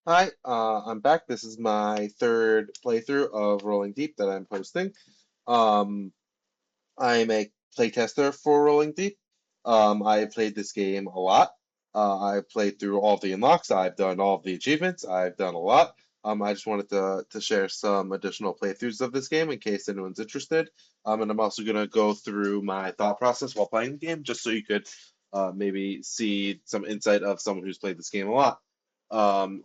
Hi, I'm back. This is my third playthrough of Rolling Deep that I'm posting. Um, I'm a playtester for Rolling Deep. I played this game a lot. I've played through all the unlocks. I've done all the achievements. I've done a lot. I just wanted to share some additional playthroughs of this game in case anyone's interested. And I'm also gonna go through my thought process while playing the game, just so you could maybe see some insight of someone who's played this game a lot.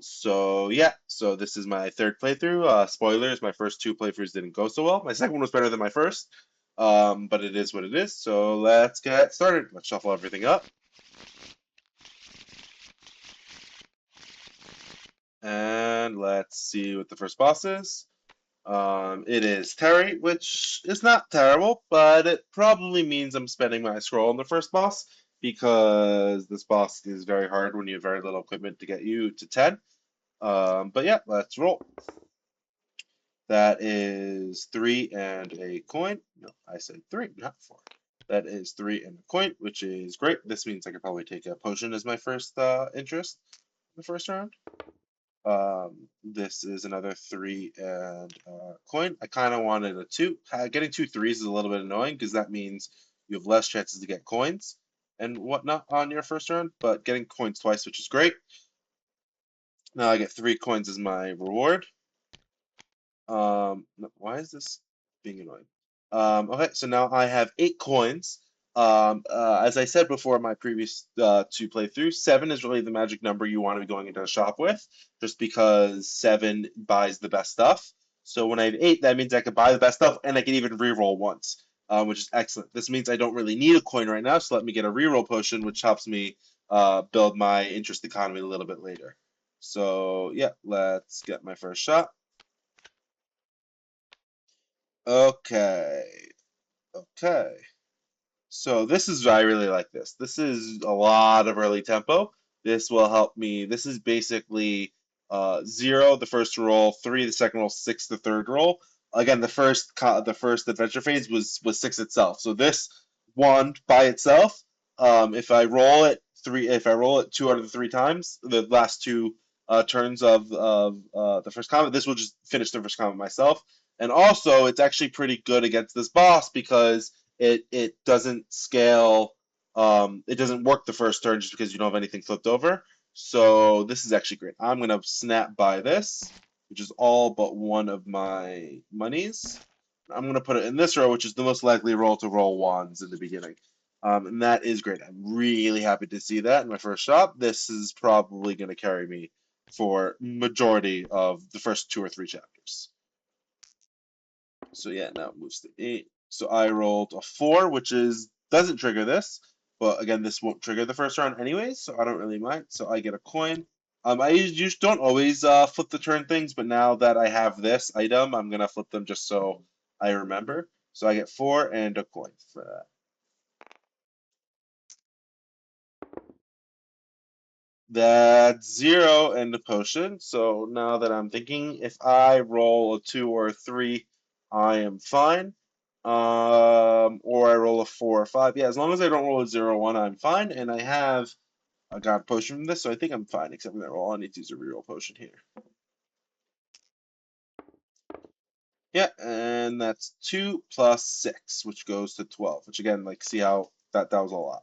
So yeah, so this is my third playthrough. Spoilers, my first two playthroughs didn't go so well. My second one was better than my first. But it is what it is. So let's get started. Let's shuffle everything up. And let's see what the first boss is. It is Terry, which is not terrible, but it probably means I'm spending my scroll on the first boss because this boss is very hard when you have very little equipment to get you to 10. But yeah, let's roll. That is three and a coin. No, I said three, not four. That is three and a coin, which is great. This means I could probably take a potion as my first interest in the first round. This is another three and coin. I kind of wanted a two. Getting two threes is a little bit annoying because that means you have less chances to get coins and whatnot on your first round, but getting coins twice, which is great. Now I get three coins as my reward. No, why is this being annoying? Okay, so now I have eight coins. As I said before in my previous two playthroughs, seven is really the magic number you want to be going into a shop with, just because seven buys the best stuff. So when I have eight, that means I can buy the best stuff and I can even reroll once, which is excellent. This means I don't really need a coin right now, so let me get a reroll potion, which helps me build my interest economy a little bit later. So yeah, let's get my first shot. Okay. Okay. So this is I really like this. This is a lot of early tempo. This will help me. This is basically zero the first roll, three the second roll, six the third roll. Again, the first adventure phase was six itself. So this one by itself, if I roll it two out of the three times, the last two turns of the first combat, this will just finish the first combat myself. And also, it's actually pretty good against this boss because it doesn't scale. It doesn't work the first turn just because you don't have anything flipped over. So this is actually great. I'm gonna snap by this, which is all but one of my monies. I'm gonna put it in this row, which is the most likely roll to roll wands in the beginning. And that is great. I'm really happy to see that in my first shot. This is probably going to carry me for majority of the first two or three chapters. So yeah, now it moves to eight. So I rolled a four, which is doesn't trigger this, but again, this won't trigger the first round anyways, so I don't really mind. So I get a coin. I usually don't always flip the turn things, but now that I have this item, I'm gonna flip them just so I remember. So I get four and a coin for that. That's zero and a potion. So now that I'm thinking, if I roll a two or a three, I am fine. Or I roll a four or five. Yeah, as long as I don't roll a zero or one, I'm fine. And I have a god potion from this, so I think I'm fine, except for that roll. I need to use a reroll potion here. Yeah, and that's two plus six, which goes to 12, which again, like, see how that was a lot.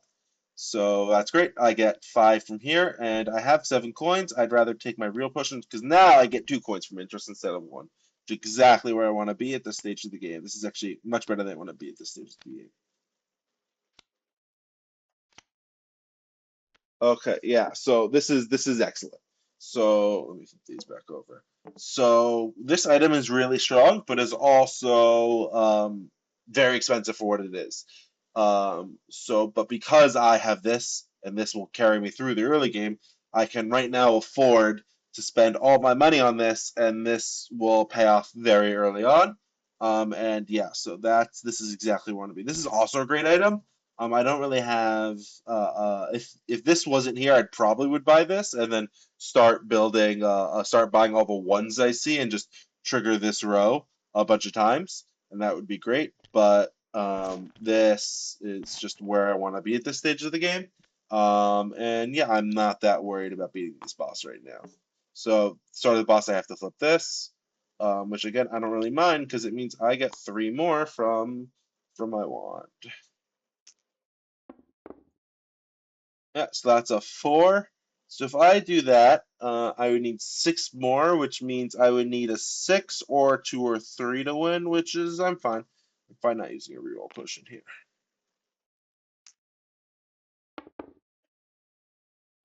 So that's great. I get five from here, and I have seven coins. I'd rather take my real potions because now I get two coins from interest instead of one, which is exactly where I want to be at this stage of the game. This is actually much better than I want to be at this stage of the game. Okay, yeah. So this is excellent. So let me flip these back over. So this item is really strong, but is also very expensive for what it is. But because I have this, and this will carry me through the early game, I can right now afford to spend all my money on this, and this will pay off very early on. And yeah, so this is exactly where I want to be. This is also a great item. I don't really have. If this wasn't here, I'd probably would buy this and then start building. Start buying all the ones I see and just trigger this row a bunch of times, and that would be great. But this is just where I want to be at this stage of the game. And yeah, I'm not that worried about beating this boss right now. So start of the boss, I have to flip this, which again I don't really mind because it means I get three more from my wand. Yeah, so that's a four. So if I do that, I would need six more, which means I would need a six or two or three to win, which is I'm fine. I'm fine not using a reroll potion here.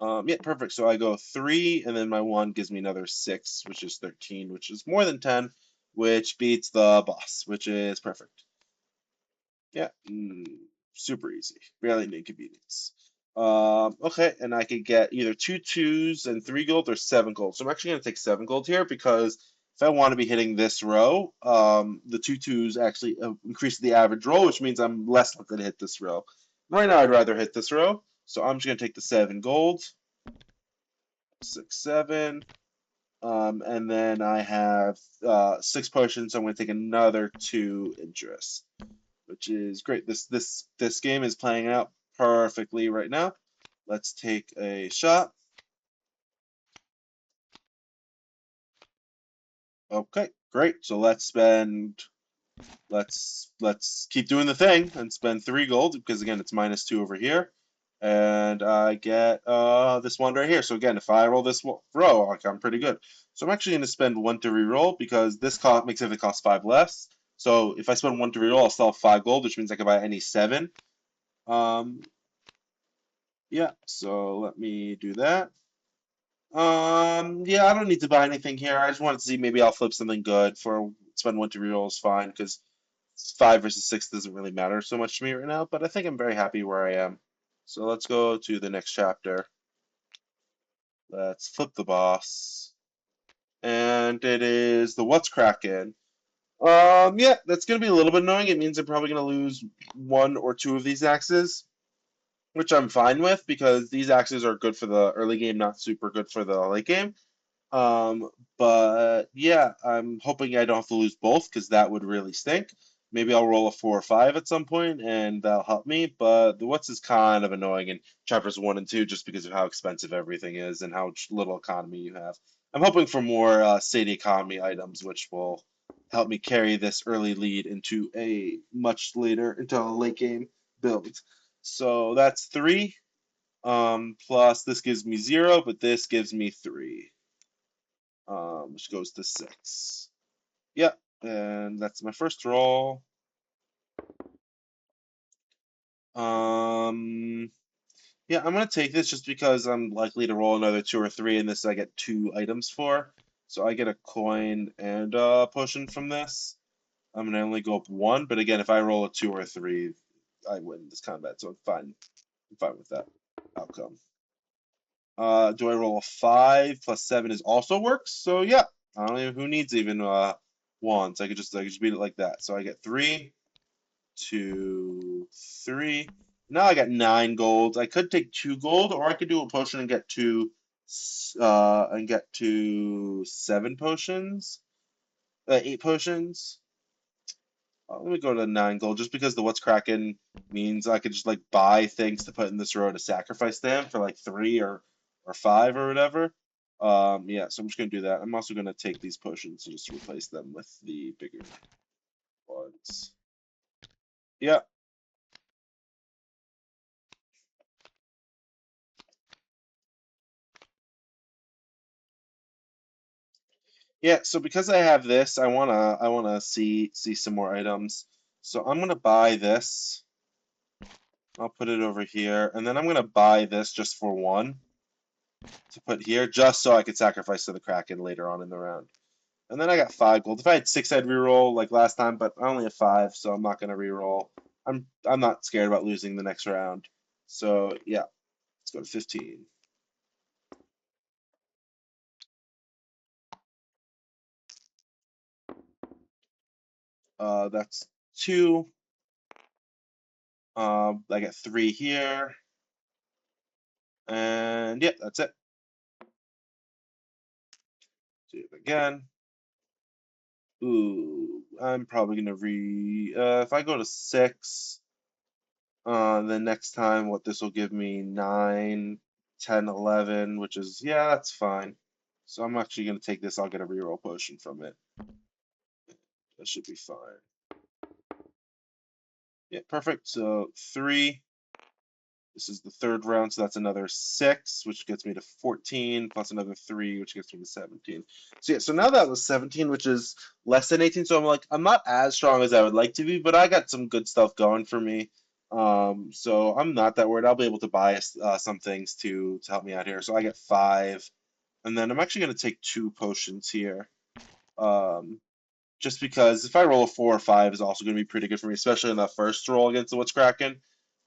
Yeah, perfect. So I go three, and then my one gives me another six, which is 13, which is more than 10, which beats the boss, which is perfect. Yeah, super easy. Barely an inconvenience. Okay, and I could get either two twos and three gold or seven gold. So I'm actually going to take seven gold here because if I want to be hitting this row, the two twos actually increase the average roll, which means I'm less likely to hit this row. Right now, I'd rather hit this row, so I'm just going to take the seven gold, 6, 7, and then I have six potions. So I'm going to take another two interest, which is great. This game is playing out perfectly right now. Let's take a shot. Okay, great. So let's keep doing the thing and spend three gold because again it's minus two over here, and I get this one right here. So again, if I roll this row, like I'm pretty good. So I'm actually going to spend one to reroll because this makes everything cost five less. So if I spend one to reroll, I'll still have five gold, which means I can buy any seven. Um, yeah. So let me do that. Yeah, I don't need to buy anything here. I just wanted to see maybe I'll flip something good for spend one to reroll is fine because five versus six doesn't really matter so much to me right now. But I think I'm very happy where I am. So let's go to the next chapter. Let's flip the boss, and it is the what's cracking. Yeah, that's gonna be a little bit annoying. It means I'm probably gonna lose one or two of these axes, which I'm fine with because these axes are good for the early game, not super good for the late game. Um, but yeah, I'm hoping I don't have to lose both because that would really stink. Maybe I'll roll a four or five at some point and that'll help me. But the what's is kind of annoying in chapters one and two just because of how expensive everything is and how little economy you have. I'm hoping for more steady economy items, which will help me carry this early lead into a much later, into a late game build. So that's three. Plus this gives me zero, but this gives me three, which goes to six. Yep, and that's my first roll. Um, yeah, I'm gonna take this just because I'm likely to roll another two or three, and this I get two items for. So I get a coin and a potion from this. I'm gonna only go up one, but again, if I roll a two or a three, I win this combat, so I'm fine. I'm fine with that outcome. Do I roll a five plus seven is also works? So yeah, I don't even who needs even wands. I could just beat it like that. So I get three, two, three. Now I got nine gold. I could take two gold, or I could do a potion and get to seven potions, eight potions. Let me go to nine gold just because the what's cracking means I could just like buy things to put in this row to sacrifice them for like three or five or whatever. Yeah, so I'm just gonna do that. I'm also gonna take these potions and just replace them with the bigger ones. Yeah, yeah. So because I have this, I wanna see some more items. So I'm gonna buy this. I'll put it over here, and then I'm gonna buy this just for one to put here, just so I could sacrifice to the Kraken later on in the round. And then I got five gold. If I had six, I'd reroll like last time, but I only have five, so I'm not gonna reroll. I'm not scared about losing the next round. So yeah, let's go to 15. That's two. I got three here, and yeah, that's it. Do it again. Ooh, I'm probably gonna if I go to six, then next time, what this will give me 9, 10, 11, which is yeah, that's fine. So I'm actually going to take this. I'll get a reroll potion from it. That should be fine. Yeah, perfect. So 3. This is the third round, so that's another 6, which gets me to 14, plus another 3, which gets me to 17. So yeah, so now that was 17, which is less than 18. So I'm like, I'm not as strong as I would like to be, but I got some good stuff going for me. So I'm not that worried. I'll be able to buy some things to help me out here. So I get 5, and then I'm actually going to take 2 potions here. Just because if I roll a 4 or 5 is also going to be pretty good for me, especially in that first roll against the What's Kraken.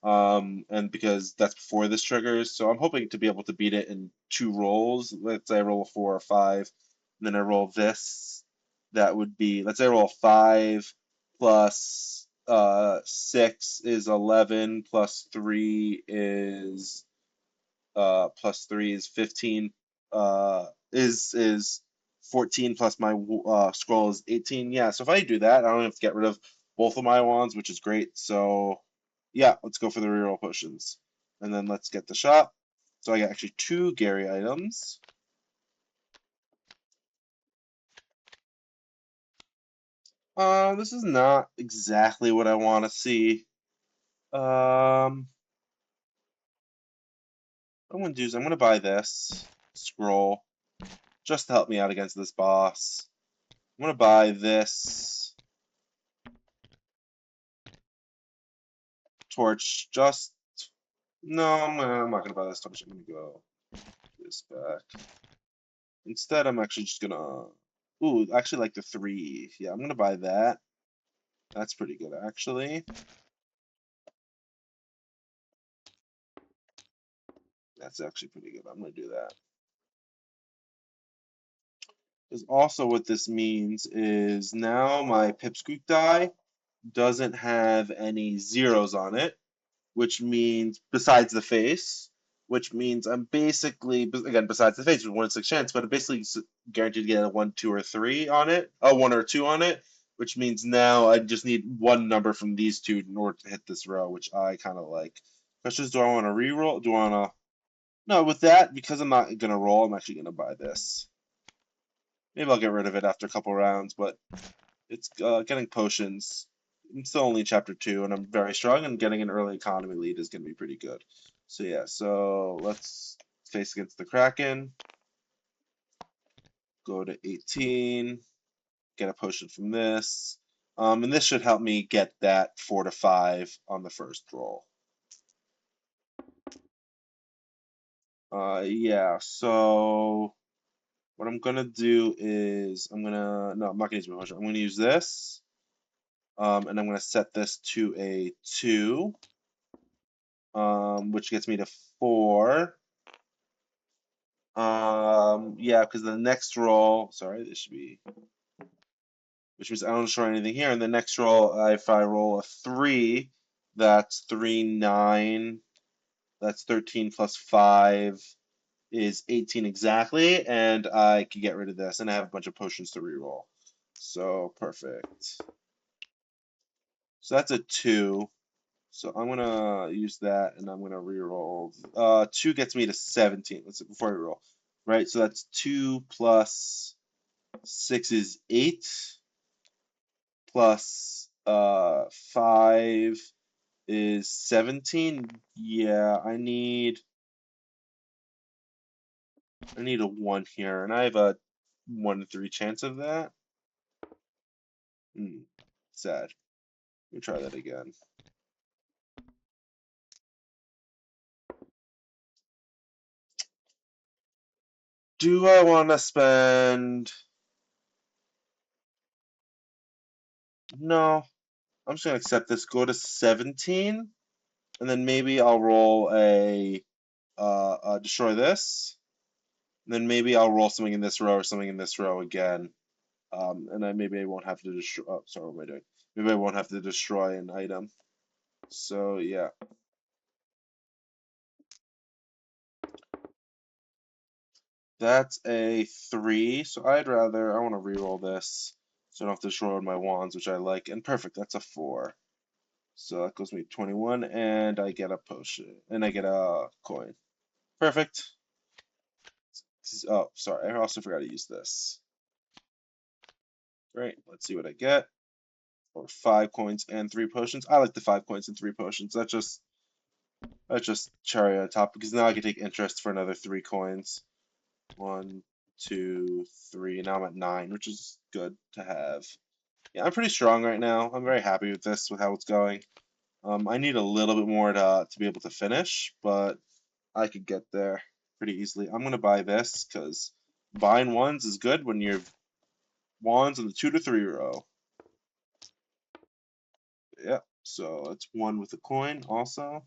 And because that's before this triggers, so I'm hoping to be able to beat it in 2 rolls. Let's say I roll a 4 or 5, and then I roll this. That would be, let's say I roll a 5 plus 6 is 11, plus 3 is plus 3 is 15, is 14, plus my scroll is 18. Yeah, so if I do that, I don't have to get rid of both of my wands, which is great. So yeah, let's go for the reroll potions. And then let's get the shop. So I got actually 2 Gary items. This is not exactly what I want to see. What I'm going to do is I'm going to buy this scroll just to help me out against this boss. I'm going to buy this torch just... No, I'm not going to buy this torch. I'm going to go this back. Instead, I'm actually just going to... Ooh, actually like the 3. Yeah, I'm going to buy that. That's pretty good, actually. That's actually pretty good. I'm going to do that. Because also what this means is now my Pipsqueak die doesn't have any zeros on it, which means besides the face, which means I'm basically, again, besides the face, with 1 in 6 chance, but I'm basically guaranteed to get a 1, 2, or 3 on it, a 1 or 2 on it, which means now I just need 1 number from these 2 in order to hit this row, which I kind of like. Questions, do I want to re-roll? Do I want to... No, with that, because I'm not going to roll, I'm actually going to buy this. Maybe I'll get rid of it after a couple rounds, but it's getting potions. I'm still only chapter 2, and I'm very strong, and getting an early economy lead is going to be pretty good. So yeah, so let's face against the Kraken. Go to 18. Get a potion from this. And this should help me get that 4 to 5 on the first roll. Yeah, so what I'm going to do is I'm not going to use my potion. I'm going to use this. And I'm going to set this to a 2, which gets me to 4. Yeah, because the next roll, sorry, this should be, which means I don't destroy anything here. And the next roll, if I roll a 3, that's 3, 9, that's 13 plus 5 is 18 exactly, and I can get rid of this, and I have a bunch of potions to reroll. So, perfect. So that's a 2. So I'm gonna use that, and I'm gonna reroll. 2 gets me to 17. Let's see, before I roll, right? So that's 2 plus 6 is 8, plus 5 is 17. Yeah, I need a 1 here, and I have a 1 in 3 chance of that. Sad. Let me try that again. Do I want to spend... No. I'm just going to accept this. Go to 17. And then maybe I'll roll a destroy this. And then maybe I'll roll something in this row or something in this row again. And maybe I won't have to destroy... Oh, sorry, what am I doing? Maybe I won't have to destroy an item. So, yeah. That's a 3, so I want to reroll this, so I don't have to destroy my wands, which I like, and perfect, that's a 4. So that goes me 21, and I get a potion, and I get a coin. Perfect. Oh, sorry, I also forgot to use this. Great, let's see what I get. Or 5 coins and 3 potions. I like the 5 coins and 3 potions. That's just cherry on top because now I can take interest for another 3 coins. 1, 2, 3. Now I'm at 9, which is good to have. Yeah, I'm pretty strong right now. I'm very happy with this, with how it's going. I need a little bit more to be able to finish, but I could get there pretty easily. I'm gonna buy this because buying ones is good when you're wands on the 2 to 3 row. Yep. So that's 1 with a coin also.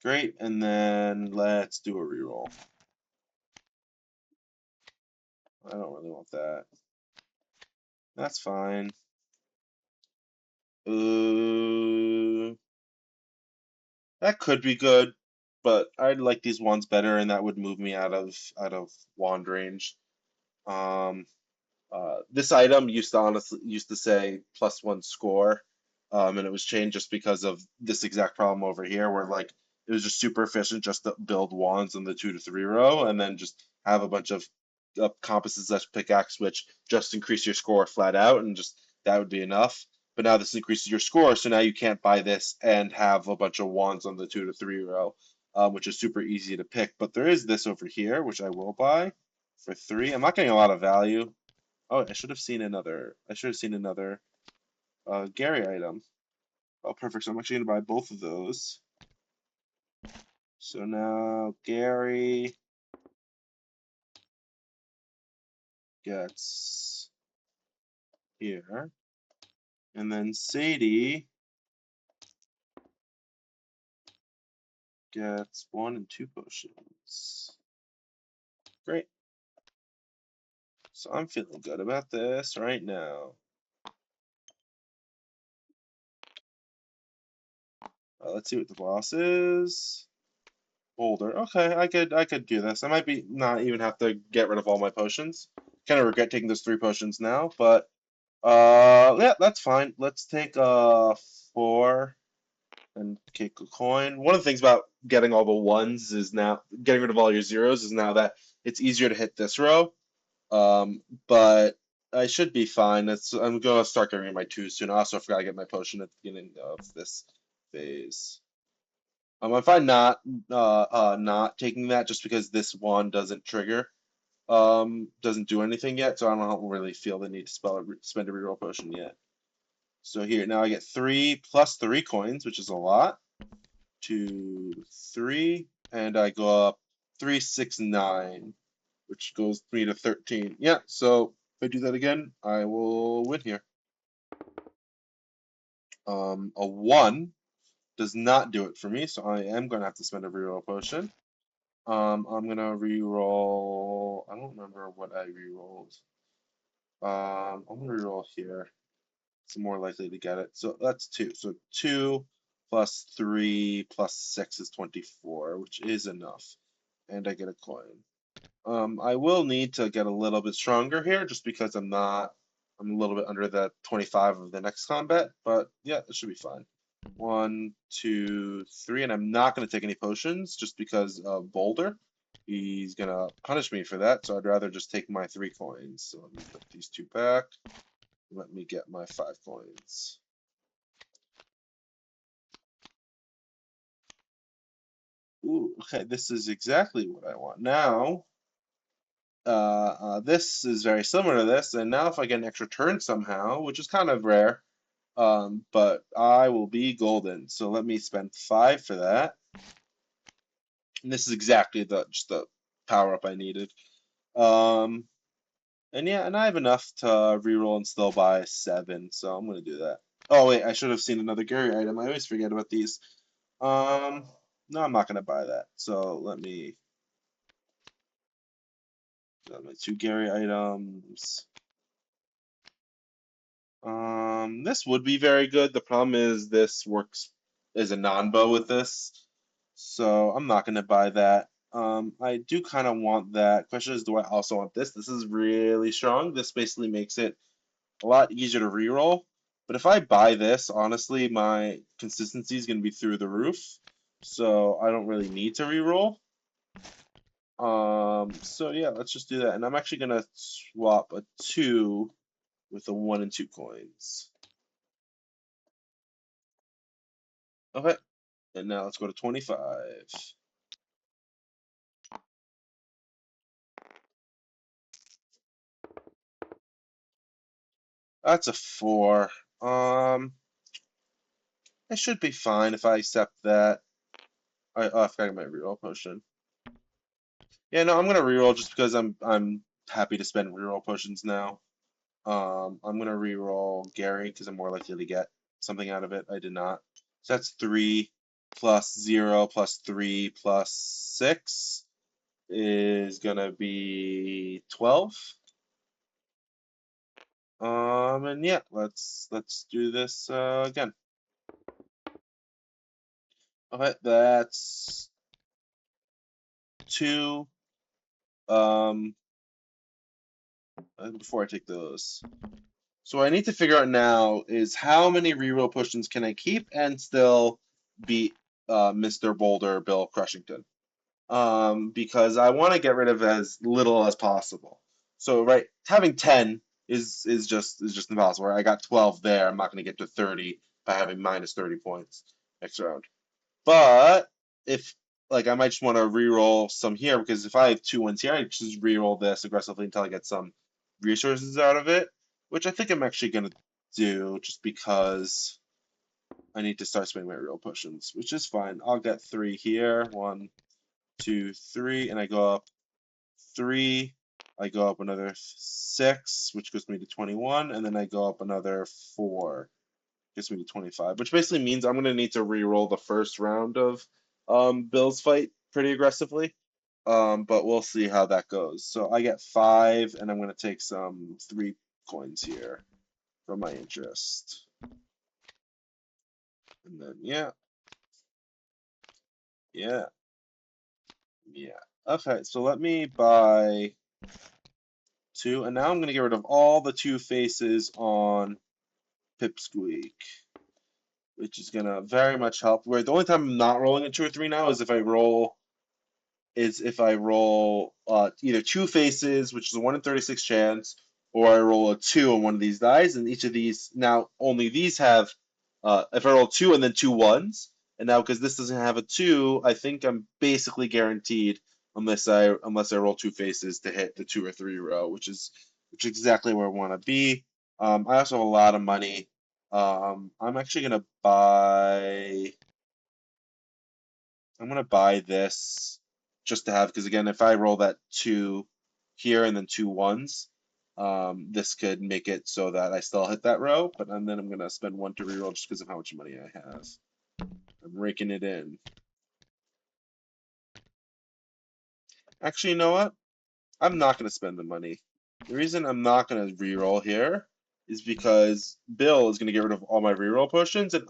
Great, and then let's do a reroll. I don't really want that. That's fine. That could be good, but I'd like these ones better, and that would move me out of wand range. Um, this item used to say +1 score, and it was changed just because of this exact problem over here, where like it was just super efficient just to build wands in the 2 to 3 row, and then just have a bunch of compasses slash pickaxe, which just increase your score flat out, and just that would be enough. But now this increases your score, so now you can't buy this and have a bunch of wands on the 2 to 3 row, which is super easy to pick. But there is this over here, which I will buy for 3. I'm not getting a lot of value. Oh, I should have seen another. I should have seen another Gary item. Oh, perfect. So I'm actually gonna buy both of those. So now Gary gets here, and then Sadie gets 1 and 2 potions. Great. So I'm feeling good about this right now. Let's see what the boss is. Boulder. Okay, I could do this. I might be not even have to get rid of all my potions. Kind of regret taking those 3 potions now, but yeah, that's fine. Let's take 4 and kick a coin. One of the things about getting all the ones is now getting rid of all your zeros is now that it's easier to hit this row. But I should be fine. I'm gonna start getting rid of my 2s soon. I also forgot to get my potion at the beginning of this phase. I'm fine not taking that just because this wand doesn't trigger. Doesn't do anything yet, so I don't really feel the need to spend a reroll potion yet. So here, now I get 3 plus 3 coins, which is a lot. 2, 3, and I go up 3, 6, 9, which goes me to 13. Yeah, so if I do that again, I will win here. A 1 does not do it for me, so I am going to have to spend a reroll potion. I'm going to reroll. I don't remember what I rerolled. I'm going to reroll here. It's more likely to get it. So that's 2. So 2 plus 3 plus 6 is 24, which is enough. And I get a coin. I will need to get a little bit stronger here just because I'm a little bit under the 25 of the next combat, but yeah, it should be fine. 1, 2, 3, and I'm not going to take any potions just because of Boulder. He's going to punish me for that, so I'd rather just take my 3 coins. So let me put these 2 back. Let me get my 5 coins. Ooh, okay, this is exactly what I want. Now, this is very similar to this, and now if I get an extra turn somehow, which is kind of rare, but I will be golden. So let me spend 5 for that. And this is exactly just the power up I needed. And yeah, and I have enough to reroll and still buy 7, so I'm gonna do that. Oh wait, I should have seen another Gary item. I always forget about these. No, I'm not gonna buy that. So let me got my 2 Gary items. This would be very good. The problem is this works as a non-bow with this, so I'm not gonna buy that. I do kind of want that. Question is, do I also want this? This is really strong. This basically makes it a lot easier to reroll. But if I buy this, honestly, my consistency is gonna be through the roof. so I don't really need to reroll. So yeah, let's just do that. And I'm actually gonna swap a 2 with a 1 and 2 coins. Okay, and now let's go to 25. That's a 4. Um, I should be fine if I accept that. I forgot my reroll potion. Yeah, no, I'm gonna reroll just because I'm happy to spend reroll potions now. I'm gonna reroll Gary because I'm more likely to get something out of it. I did not. So that's 3 plus 0 plus 3 plus 6 is gonna be 12. And yeah, let's do this again. Okay, that's 2. Um, before I take those. So what I need to figure out now is how many reroll potions can I keep and still beat Mr. Boulder Bill Crushington. Because I want to get rid of as little as possible. So right, having 10 is just impossible. I got 12 there. I'm not going to get to 30 by having minus 30 points next round. But if like I might just want to re-roll some here because if I have 2 ones here, I just re-roll this aggressively until I get some resources out of it, which I think I'm actually gonna do just because I need to start spending my real potions, which is fine. I'll get 3 here. 1, 2, 3, and I go up 3. I go up another 6, which gives me to 21, and then I go up another 4. Gets me to 25, which basically means I'm going to need to re-roll the first round of Bill's fight pretty aggressively. But we'll see how that goes. So I get 5, and I'm going to take some 3 coins here from my interest. And then, yeah, yeah, yeah. Okay, so let me buy 2, and now I'm going to get rid of all the 2 faces on Pipsqueak, which is going to very much help. Where the only time I'm not rolling a 2 or 3 now is if I roll either 2 faces, which is a 1 in 36 chance, or I roll a 2 on one of these dice, and each of these, now only these have, if I roll 2 and then 2 ones, and now because this doesn't have a 2, I think I'm basically guaranteed, unless I roll 2 faces to hit the 2 or 3 row, which is exactly where I want to be. I also have a lot of money. I'm actually gonna buy this just to have because again, if I roll that 2 here and then 2 ones, this could make it so that I still hit that row. But and then I'm gonna spend 1 to reroll just because of how much money I have. I'm raking it in. Actually, you know what? I'm not gonna spend the money. The reason I'm not gonna reroll here is because Bill is gonna get rid of all my reroll potions, and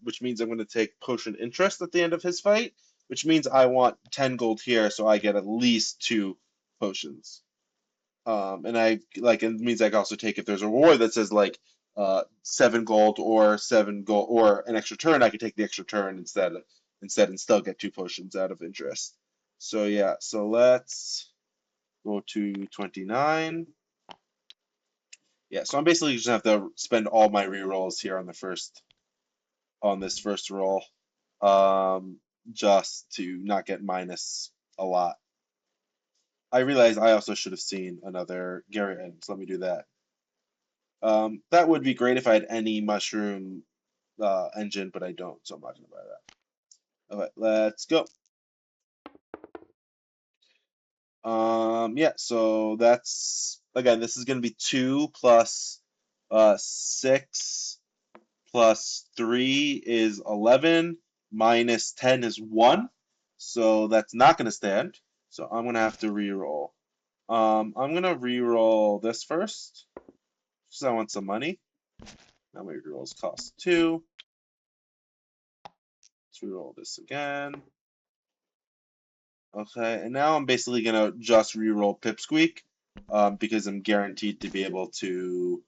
which means I'm gonna take potion interest at the end of his fight, which means I want 10 gold here, so I get at least 2 potions. And it means I can also take if there's a reward that says like 7 gold or 7 gold or an extra turn, I could take the extra turn instead and still get 2 potions out of interest. So yeah, so let's go to 29. Yeah, so I'm basically just gonna have to spend all my rerolls here on this first roll, um, just to not get minus a lot. I realize I also should have seen another Gary item, so let me do that. That would be great if I had any mushroom engine, but I don't, so I'm not gonna buy that. Okay, let's go. Yeah, so that's again, this is gonna be 2 plus 6 plus 3 is 11, minus 10 is 1, so that's not gonna stand. So I'm gonna have to re-roll. I'm gonna re-roll this first, because I want some money. Now my re-rolls cost 2. Let's re-roll this again. Okay, and now I'm basically gonna just re-roll Pipsqueak, because I'm guaranteed to be able to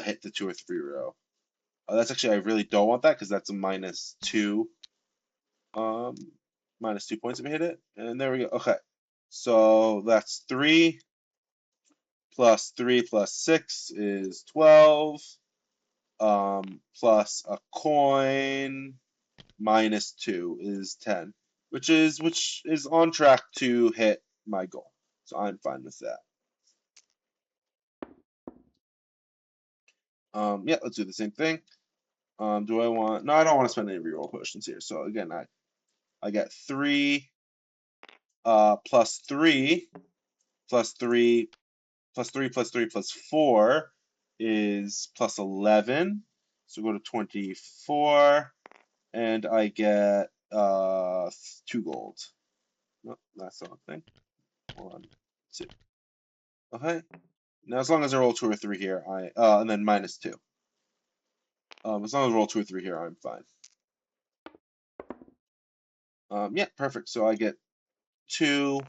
hit the 2 or 3 row. That's actually I really don't want that because that's a minus 2. Um, minus 2 points if I hit it. And there we go. Okay. So that's 3 plus 3 plus 6 is 12. Plus a coin minus 2 is 10, which is on track to hit my goal. So I'm fine with that. Yeah, let's do the same thing. Do I want? No, I don't want to spend any reroll potions here. So again, I get 3 plus 3 plus 3 plus 3 plus 3 plus 4 is plus 11. So go to 24, and I get 2 gold. No, that's the wrong thing. 1, 2. Okay. Now as long as I roll 2 or 3 here, and then minus 2. As long as I roll 2 or 3 here, I'm fine. Yeah, perfect. So I get 2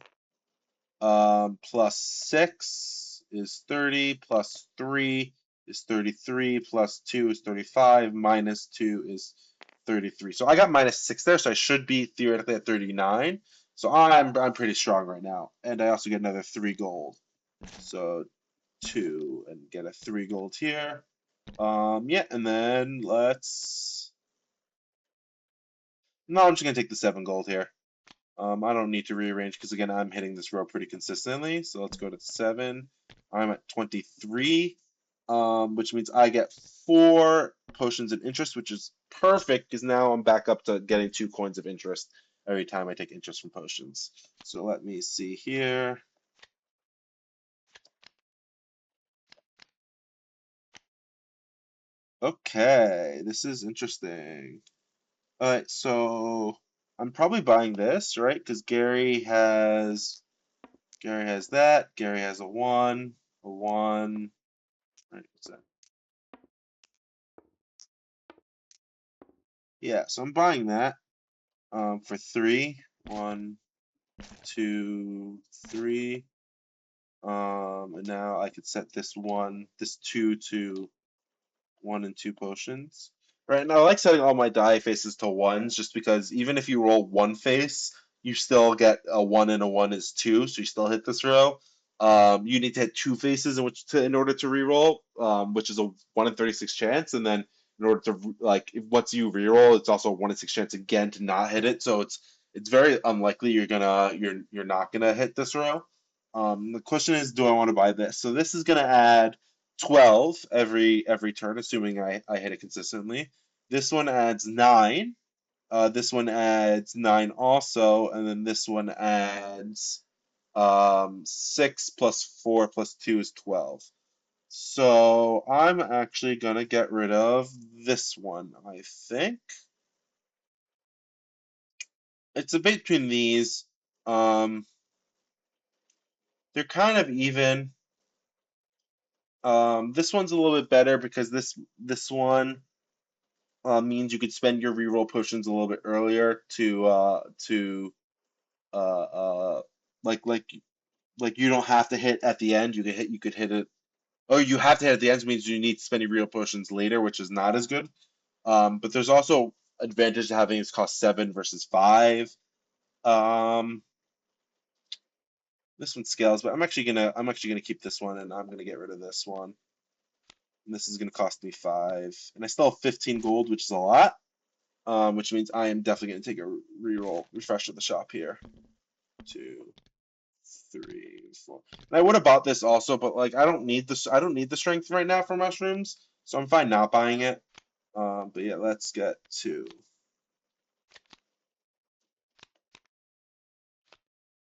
plus 6 is 30, plus 3 is 33, plus 2 is 35, minus 2 is 33. So I got minus 6 there, so I should be theoretically at 39. So I'm pretty strong right now. And I also get another 3 gold. So 2 and get a 3 gold here. Yeah, and then let's. No, I'm just gonna take the 7 gold here. I don't need to rearrange because again I'm hitting this row pretty consistently. So let's go to 7. I'm at 23, which means I get 4 potions of interest, which is perfect because now I'm back up to getting 2 coins of interest every time I take interest from potions. So let me see here. Okay, this is interesting. All right, so I'm probably buying this, right? Because Gary has that. Gary has a 1, a 1. Right, what's that? Yeah, so I'm buying that for 3. 1, 2, 3. And now I could set this 2 to 1 and 2 potions. Right, and I like setting all my die faces to 1s just because even if you roll 1 face, you still get a 1 and a 1 is 2, so you still hit this row. You need to hit 2 faces in order to reroll, which is a 1 in 36 chance, and then in order to once you reroll, it's also a 1 in 6 chance again to not hit it. So it's very unlikely you're not gonna hit this row. The question is, do I want to buy this? So this is gonna add 12 every turn, assuming I hit it consistently. This one adds 9. This one adds 9 also, and then this one adds 6 plus 4 plus 2 is 12. So I'm actually gonna get rid of this one, I think. It's a bit between these. Um, they're kind of even. This one's a little bit better because this one means you could spend your reroll potions a little bit earlier to uh, uh, like like like you don't have to hit at the end. You could hit it, or you have to hit at the end, which means you need to spend your reroll potions later, which is not as good. But there's also advantage to having this cost 7 versus 5. Um, this one scales, but I'm actually gonna keep this one, and I'm gonna get rid of this one. And this is gonna cost me 5, and I still have 15 gold, which is a lot. Which means I am definitely going to take a reroll, refresh of the shop here. 2, 3, 4. And I would have bought this also, but like I don't need this. I don't need the strength right now for mushrooms, so I'm fine not buying it. But yeah, let's get to.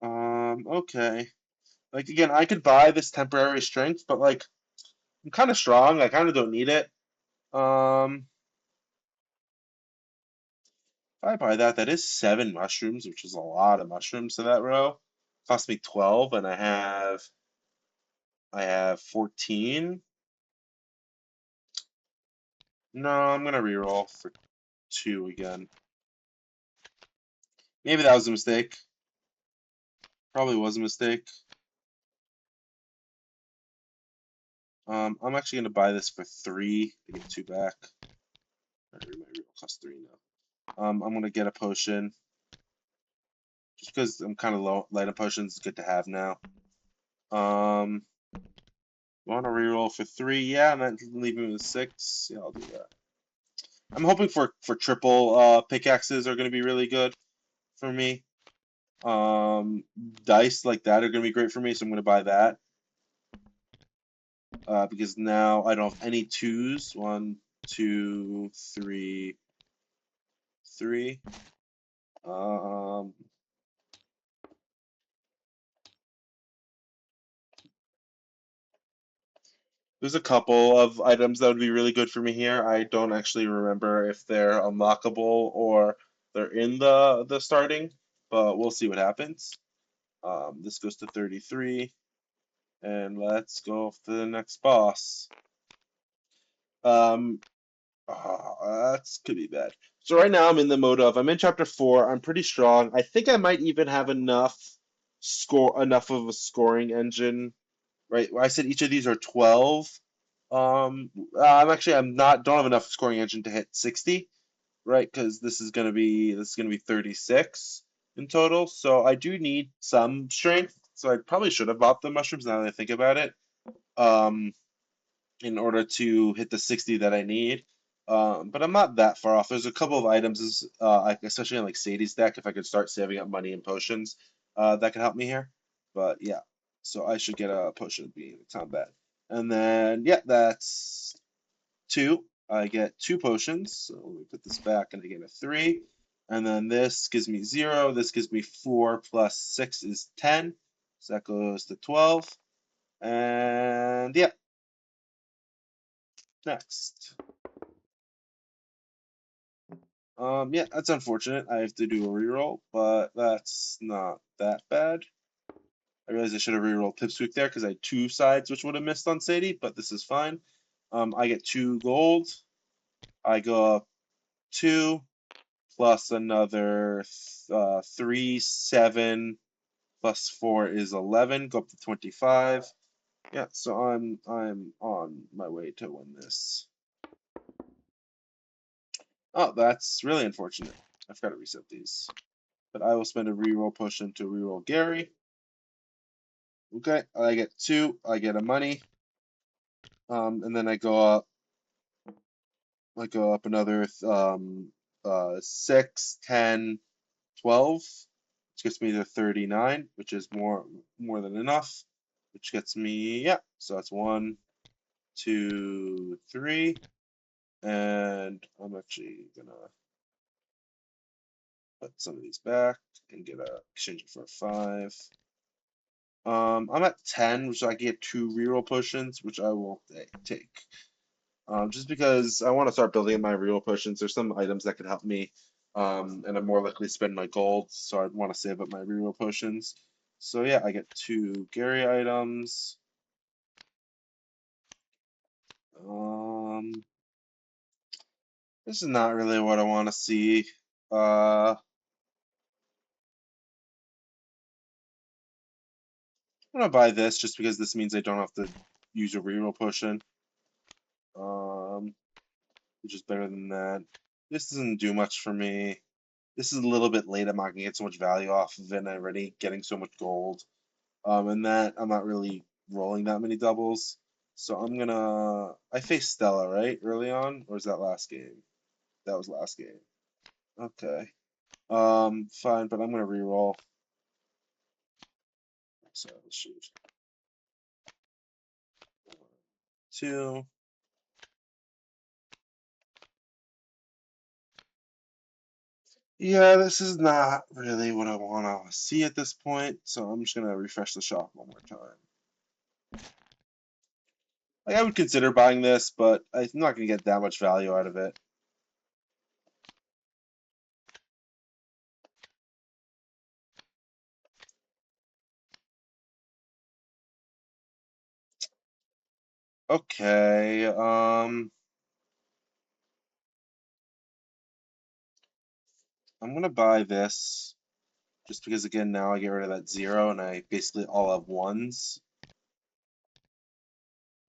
Okay. Like again, I could buy this temporary strength, but like I'm kind of strong. I kind of don't need it. Um, if I buy that, that is 7 mushrooms, which is a lot of mushrooms to that row. Cost me 12, and I have 14. No, I'm gonna reroll for 2 again. Maybe that was a mistake. Probably was a mistake. I'm actually gonna buy this for 3 to get 2 back. My reroll costs 3 now. I'm gonna get a potion just because I'm kind of low. Light on potions is good to have now. Want to reroll for 3? Yeah, and then leave me with 6. Yeah, I'll do that. I'm hoping for triple pickaxes are going to be really good for me. Dice like that are going to be great for me, so I'm going to buy that. Because now I don't have any 2s. 1, 2, 3, 3. Um, there's a couple of items that would be really good for me here. I don't actually remember if they're unlockable or they're in the starting, but we'll see what happens. This goes to 33, and let's go to the next boss. Um, that's could be bad. So right now I'm in the mode of I'm in chapter 4. I'm pretty strong. I think I might even have enough of a scoring engine. Right, I said each of these are 12. I'm not don't have enough scoring engine to hit 60, right? Because this is gonna be 36 in total. So I do need some strength. So I probably should have bought the mushrooms now that I think about it. Um, in order to hit the 60 that I need. But I'm not that far off. There's a couple of items, especially on like Sadie's deck, if I could start saving up money and potions, that could help me here. But yeah, so I should get a potion of being combat. And then, yeah, that's 2. I get 2 potions. So let me put this back and I get a 3. And then this gives me 0. This gives me 4 plus 6 is 10. So that goes to 12. And yeah, next. Yeah, that's unfortunate. I have to do a reroll, but that's not that bad. I realize I should have rerolled Pipsqueak there because I had 2 sides which would have missed on Sadie, but this is fine. I get 2 gold. I go up 2 plus another 3, 7 plus 4 is 11. Go up to 25. Yeah, so I'm on my way to win this. Oh, that's really unfortunate. I've got to reset these. But I will spend a reroll potion to reroll Gary. Okay, I get 2. I get a money. And then I go up. I go up another 6, 10, 12, which gets me to 39, which is more than enough. Which gets me, yeah. So that's 1, 2, 3, and I'm actually gonna put some of these back and exchange it for a 5. I'm at 10, which I get 2 reroll potions, which I will take. Just because I want to start building my reroll potions. There's some items that could help me, and I'm more likely to spend my gold, so I want to save up my reroll potions. So yeah, I get 2 Gary items. Um, this is not really what I want to see. I'm gonna buy this just because this means I don't have to use a reroll potion. Um, which is better than that. This doesn't do much for me. This is a little bit late. I'm not gonna get so much value off of it and already getting so much gold. And that I'm not really rolling that many doubles. So I faced Stella, right? Early on? Or was that last game? That was last game. Okay. Fine, but I'm gonna re-roll. So shoot. 1, 2. Yeah, this is not really what I want to see at this point, so I'm just gonna refresh the shop one more time. Like, I would consider buying this, but I'm not gonna get that much value out of it. Okay, I'm gonna buy this just because again now I get rid of that 0 and I basically all have 1s.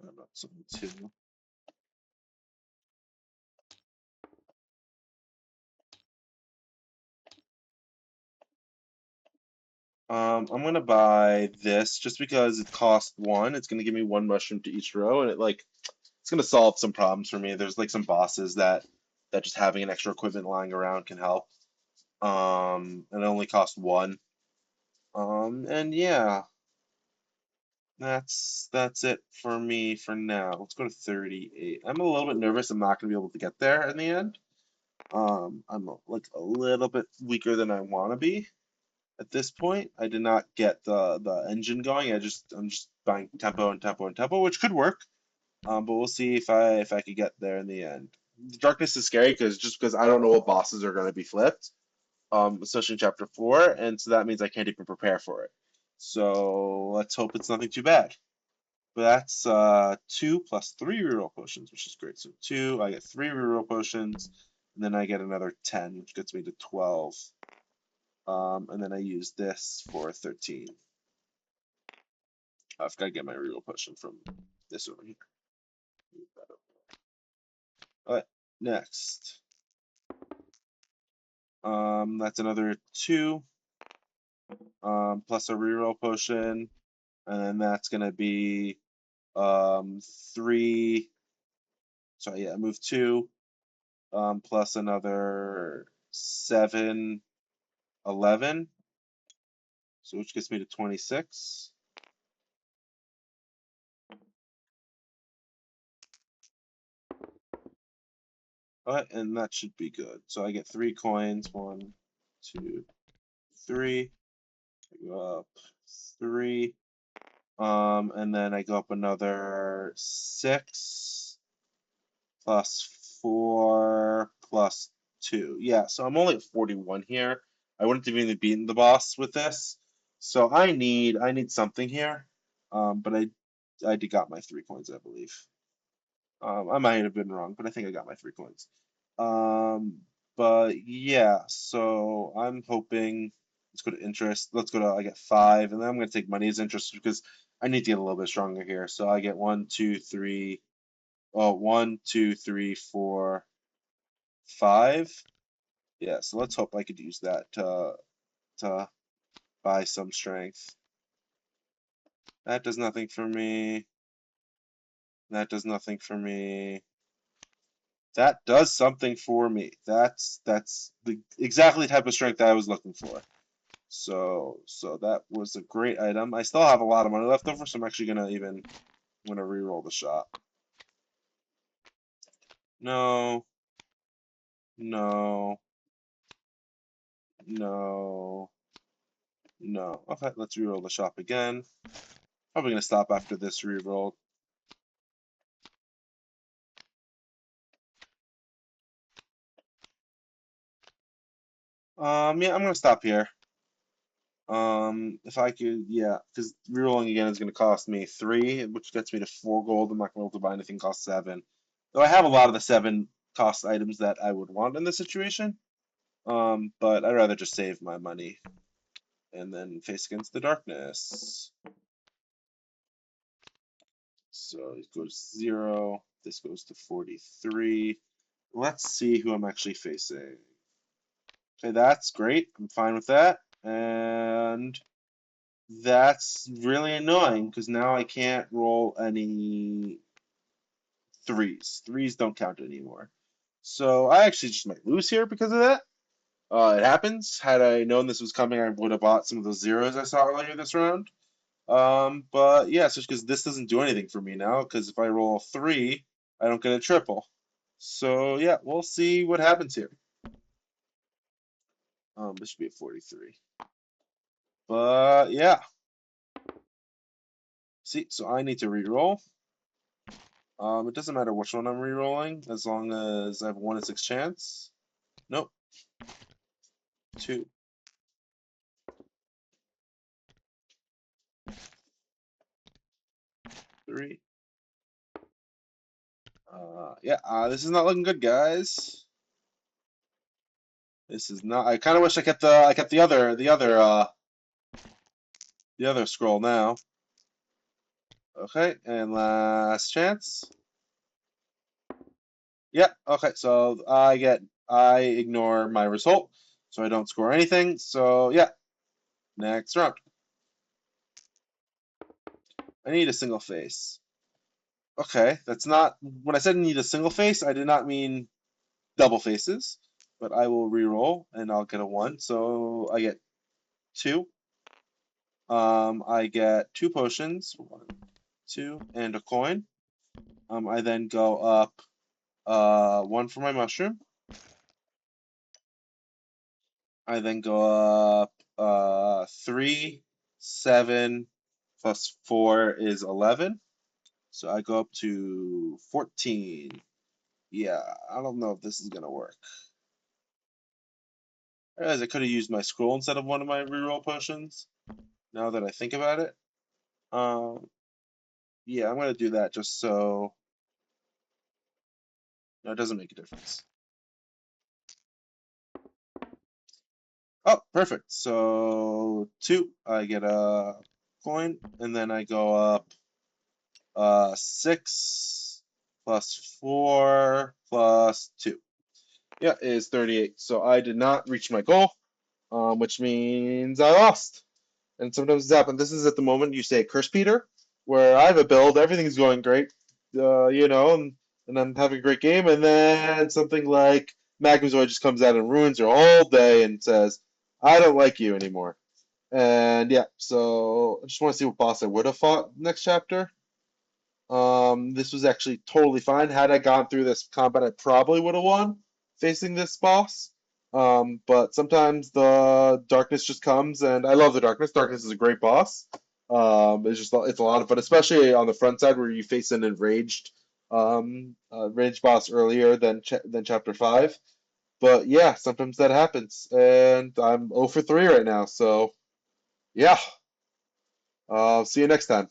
I'm not so 2. I'm gonna buy this just because it costs one. It's gonna give me one mushroom to each row, and it's gonna solve some problems for me. There's like some bosses that just having an extra equipment lying around can help. And it only costs one. And yeah, that's it for me for now. Let's go to 38. I'm a little bit nervous. I'm not gonna be able to get there in the end. I'm like a little bit weaker than I want to be at this point. I did not get the engine going. I'm just buying tempo and tempo and tempo, which could work. But we'll see if I could get there in the end. The darkness is scary because I don't know what bosses are going to be flipped, especially in chapter 4, and so that means I can't even prepare for it. So let's hope it's nothing too bad. But that's 2 plus 3 reroll potions, which is great. So 2, I get 3 reroll potions, and then I get another 10, which gets me to 12. And then I use this for 13. I've got to get my reroll potion from this over here. All right, next. That's another 2, plus a reroll potion, and then that's gonna be 3. Sorry, yeah, move 2, plus another 7, 11. So which gets me to 26. All right, and that should be good. So I get 3 coins. 1, 2, 3. I go up 3. And then I go up another 6 plus 4 plus 2. Yeah, so I'm only at 41 here. I wouldn't have even beaten the boss with this. So I need something here. But I did got my 3 coins, I believe. I might have been wrong, but I think I got my 3 coins. Um, but yeah, so I'm hoping. Let's go to interest. Let's go to I get 5, and then I'm gonna take money as interest because I need to get a little bit stronger here. So I get 1, 2, 3. Oh, 1, 2, 3, 4, 5. Yeah, so let's hope I could use that to buy some strength. That does nothing for me. That does nothing for me. That does something for me. That's the exactly type of strength that I was looking for. So that was a great item. I still have a lot of money left over, so I'm actually gonna re-roll the shot. No, no, no, no. Okay, let's re-roll the shop again. Probably gonna stop after this re-roll. Yeah, I'm gonna stop here. If I could, yeah, because rerolling again is gonna cost me 3, which gets me to 4 gold. I'm not gonna be able to buy anything cost 7. Though I have a lot of the 7 cost items that I would want in this situation. But I'd rather just save my money and then face against the darkness. So it goes 0. This goes to 43. Let's see who I'm actually facing. Okay, that's great. I'm fine with that. And that's really annoying because now I can't roll any threes. Threes don't count anymore. So I actually just might lose here because of that. It happens. Had I known this was coming, I would have bought some of those zeros I saw earlier this round. But yeah, it's just because this doesn't do anything for me now, because if I roll a 3, I don't get a triple. So yeah, we'll see what happens here. This should be a 43. But yeah. See, so I need to re-roll. It doesn't matter which one I'm re-rolling, as long as I have 1 in 6 chance. Nope. 2. 3. Yeah, this is not looking good, guys. This is not. I kind of wish I kept the other scroll now. Okay, and last chance. Yeah. Okay, so I ignore my result, so I don't score anything. So yeah, Next round. I need a single face. Okay, that's not. When I said need a single face, I did not mean double faces. But I will re-roll and I'll get a 1. So I get 2. I get 2 potions, 1, 2, and a coin. I then go up 1 for my mushroom. I then go up 3, 7 plus 4 is 11. So I go up to 14. Yeah, I don't know if this is gonna work. I realize I could have used my scroll instead of one of my reroll potions. Now that I think about it, um, yeah, I'm gonna do that just so no, it doesn't make a difference. Oh, perfect. So 2, I get a coin, and then I go up 6 plus 4 plus 2. Yeah, is 38. So I did not reach my goal, which means I lost. And sometimes this happens. This is at the moment you say Curse Peter, where I have a build, everything's going great, and I'm having a great game, and then something like Magmazoid just comes out and ruins your whole day and says, I don't like you anymore. And yeah, so I just want to see what boss I would have fought next chapter. This was actually totally fine. Had I gone through this combat, I probably would have won facing this boss. But sometimes the darkness just comes, and I love the darkness. Darkness is a great boss. It's a lot of fun, especially on the front side where you face an enraged ranged boss earlier than chapter 5. But yeah, sometimes that happens, and I'm 0 for 3 right now. So yeah, see you next time.